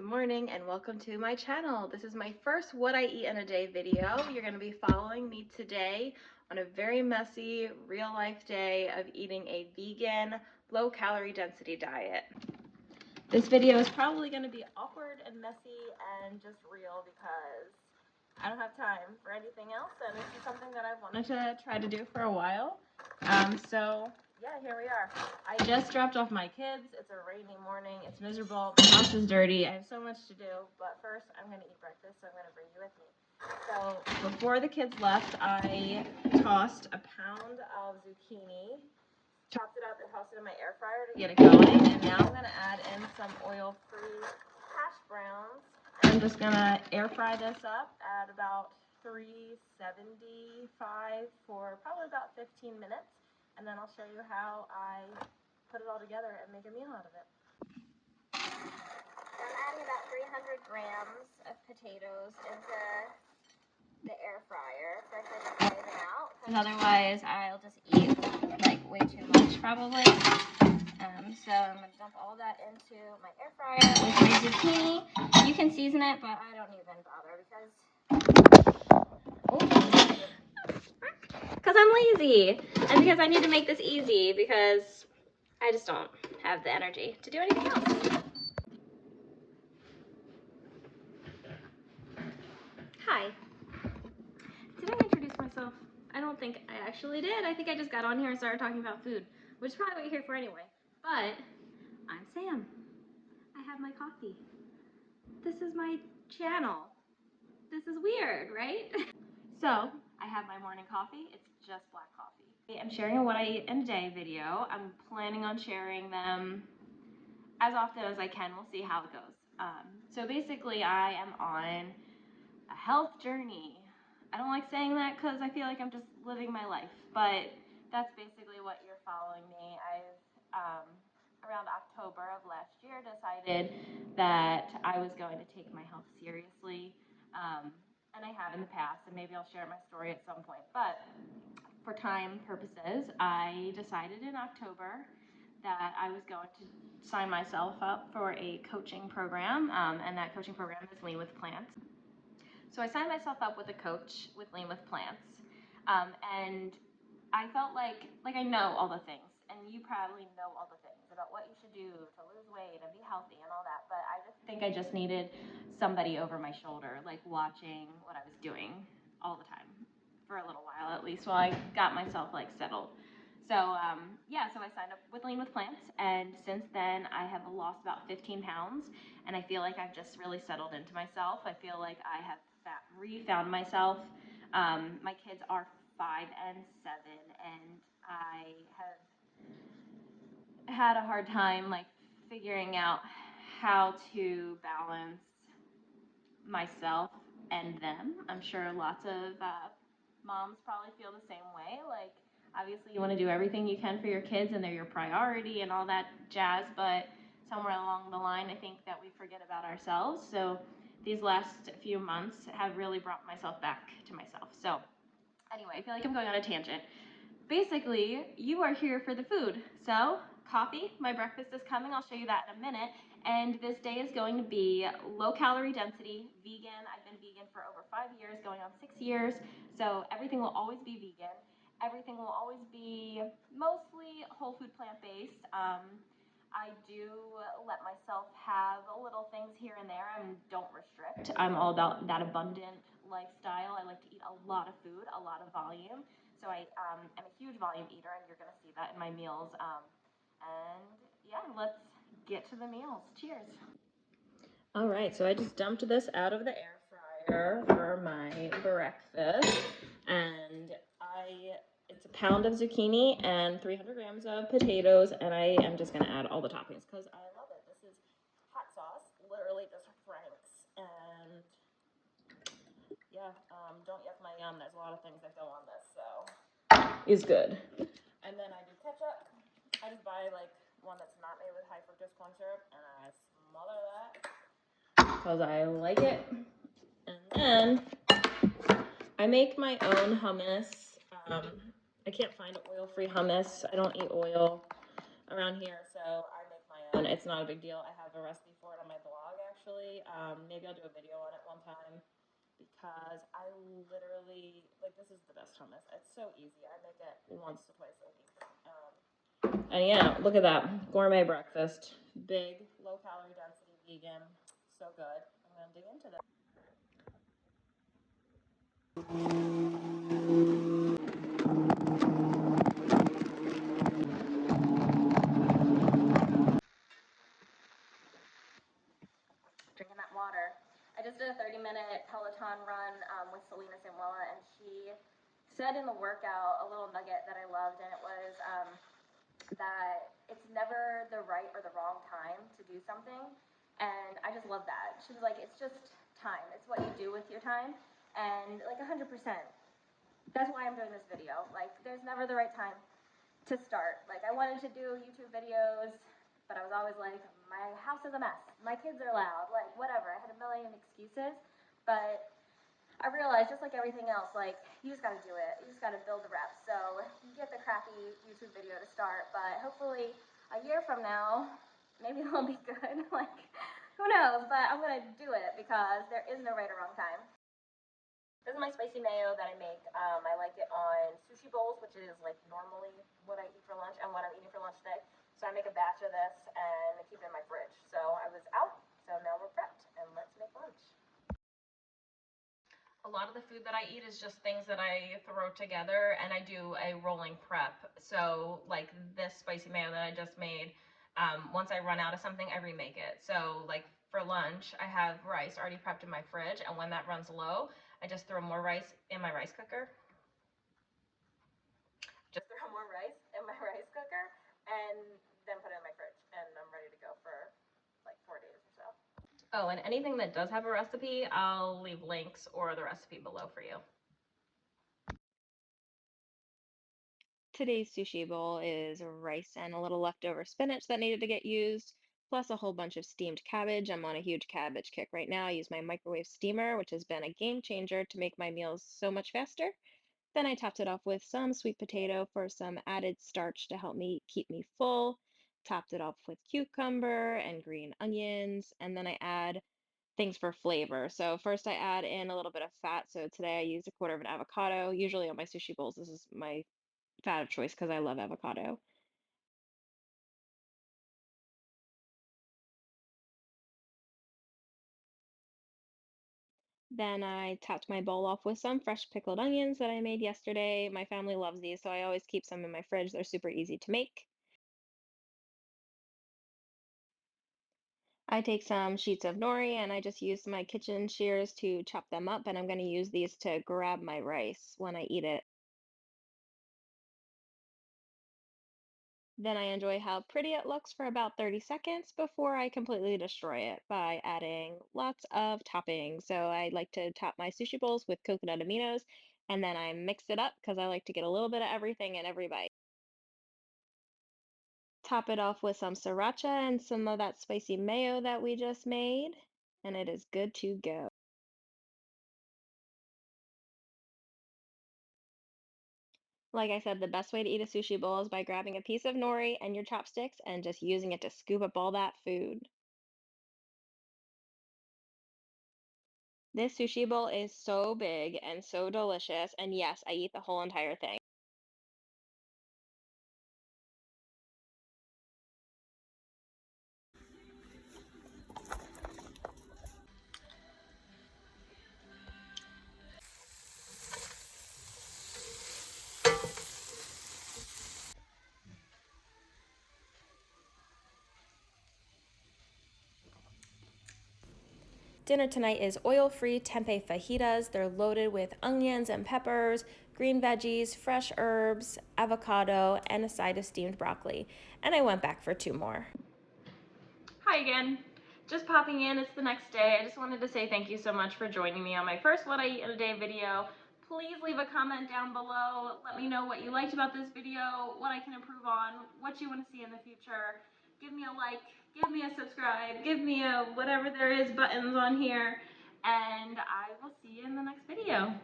Good morning and welcome to my channel. This is my first what I eat in a day video. You're going to be following me today on a very messy real life day of eating a vegan low calorie density diet. This video is probably going to be awkward and messy and just real because I don't have time for anything else, and this is something that I've wanted to try to do for a while. Yeah, here we are. I just dropped off my kids. It's a rainy morning. It's miserable. My house is dirty. I have so much to do. But first, I'm going to eat breakfast, so I'm going to bring you with me. So before the kids left, I tossed a pound of zucchini, chopped it up, and tossed it in my air fryer to get it going. And now I'm going to add in some oil-free hash browns. I'm just going to air fry this up at about 375 for probably about 15 minutes. And then I'll show you how I put it all together and make a meal out of it. So I'm adding about 300 grams of potatoes into the air fryer. First I just lay them out, because otherwise I'll just eat like way too much probably. So I'm going to dump all that into my air fryer with my zucchini. You can season it, but I don't even bother because I'm lazy and because I need to make this easy because I just don't have the energy to do anything else. Hi. Did I introduce myself? I don't think I actually did. I think I just got on here and started talking about food, which is probably what you're here for anyway. But I'm Sam. I have my coffee. This is my channel. This is weird, right? So I have my morning coffee. It's just black coffee. I'm sharing a what I eat in a day video. I'm planning on sharing them as often as I can. We'll see how it goes. So basically I am on a health journey. I don't like saying that because I feel like I'm just living my life, but that's basically what you're following me. I've around October of last year decided that I was going to take my health seriously, and I have in the past, and maybe I'll share my story at some point, but for time purposes, I decided in October that I was going to sign myself up for a coaching program, and that coaching program is Lean with Plants. So I signed myself up with a coach with Lean with Plants, and I felt like I know all the things, and you probably know all the things about what you should do to lose weight and be healthy and all that, but I just think I just needed somebody over my shoulder, like watching what I was doing all the time, for a little while at least, while I got myself like settled. So so I signed up with Lean with Plants, and since then I have lost about 15 pounds, and I feel like I've just really settled into myself. I feel like I have refound myself. My kids are 5 and 7, and I have had a hard time like figuring out how to balance myself and them. I'm sure lots of moms probably feel the same way. Like, obviously you want to do everything you can for your kids and they're your priority and all that jazz, but somewhere along the line I think that we forget about ourselves. So these last few months have really brought myself back to myself. So anyway, I feel like I'm going on a tangent. Basically, you are here for the food. So coffee, my breakfast is coming. I'll show you that in a minute. And this day is going to be low calorie density, vegan. I've been vegan for over 5 years, going on 6 years. So everything will always be vegan. Everything will always be mostly whole food plant-based. I do let myself have little things here and there and don't restrict. I'm all about that abundant lifestyle. I like to eat a lot of food, a lot of volume. So I am a huge volume eater, and you're going to see that in my meals. And yeah, let's get to the meals. Cheers. All right, so I just dumped this out of the air fryer for my breakfast, and it's a pound of zucchini and 300 grams of potatoes, and I am just going to add all the toppings because I love it. This is hot sauce, literally just Frank's, and yeah, don't yuck my yum. There's a lot of things that go on this, so is good. And then I do ketchup. I just buy like one that's not made with high fructose corn syrup, and I smother that because I like it. And then I make my own hummus. I can't find oil-free hummus. I don't eat oil around here, so I make my own. It's not a big deal. I have a recipe for it on my blog, actually. Maybe I'll do a video on it one time because I literally, like, this is the best hummus. It's so easy. I make it once to twice a week. And yeah, look at that. Gourmet breakfast. Big, low calorie density, vegan. So good. I'm going to dig into this. Drinking that water. I just did a 30-minute Peloton run with Selena Samuela, and she said in the workout a little nugget that I loved, and it was that it's never the right or the wrong time to do something, and I just love that. She was like, it's just time. It's what you do with your time, and like 100%. That's why I'm doing this video. Like, there's never the right time to start. Like, I wanted to do YouTube videos, but I was always like, my house is a mess, my kids are loud, like, whatever. I had a million excuses, but I realized, just like everything else, like, you just gotta do it. You just gotta build the reps. So you get the crappy YouTube video to start, but hopefully a year from now, maybe it'll be good. Like, who knows? But I'm gonna do it because there is no right or wrong time. This is my spicy mayo that I make. I like it on sushi bowls, which is like normally what I eat for lunch and what I'm eating for lunch today. So I make a batch of this and I keep it in my fridge. So I was out, so now we're prepped and let's make lunch. A lot of the food that I eat is just things that I throw together, and I do a rolling prep. So like this spicy mayo that I just made, once I run out of something, I remake it. So like for lunch, I have rice already prepped in my fridge, and when that runs low, I just throw more rice in my rice cooker. Just throw more rice in my rice cooker, and then put it in my fridge, and I'm ready to go for like 4 days or so. Oh, and anything that does have a recipe, I'll leave links or the recipe below for you. Today's sushi bowl is rice and a little leftover spinach that needed to get used, plus a whole bunch of steamed cabbage. I'm on a huge cabbage kick right now. I use my microwave steamer, which has been a game changer to make my meals so much faster. Then I topped it off with some sweet potato for some added starch to help me keep me full. Topped it off with cucumber and green onions, and then I add things for flavor. So first I add in a little bit of fat. So today I used a quarter of an avocado. Usually on my sushi bowls, this is my fat of choice because I love avocado. Then I topped my bowl off with some fresh pickled onions that I made yesterday. My family loves these, so I always keep some in my fridge. They're super easy to make. I take some sheets of nori and I just use my kitchen shears to chop them up, and I'm going to use these to grab my rice when I eat it. Then I enjoy how pretty it looks for about 30 seconds before I completely destroy it by adding lots of toppings. So I like to top my sushi bowls with coconut aminos, and then I mix it up because I like to get a little bit of everything in every bite. Top it off with some sriracha and some of that spicy mayo that we just made, and it is good to go. Like I said, the best way to eat a sushi bowl is by grabbing a piece of nori and your chopsticks and just using it to scoop up all that food. This sushi bowl is so big and so delicious, and yes, I eat the whole entire thing. Dinner tonight is oil-free tempeh fajitas. They're loaded with onions and peppers, green veggies, fresh herbs, avocado, and a side of steamed broccoli. And I went back for two more. Hi again. Just popping in, it's the next day. I just wanted to say thank you so much for joining me on my first What I Eat in a Day video. Please leave a comment down below. Let me know what you liked about this video, what I can improve on, what you want to see in the future. Give me a like, give me a subscribe, give me a whatever there is buttons on here, and I will see you in the next video.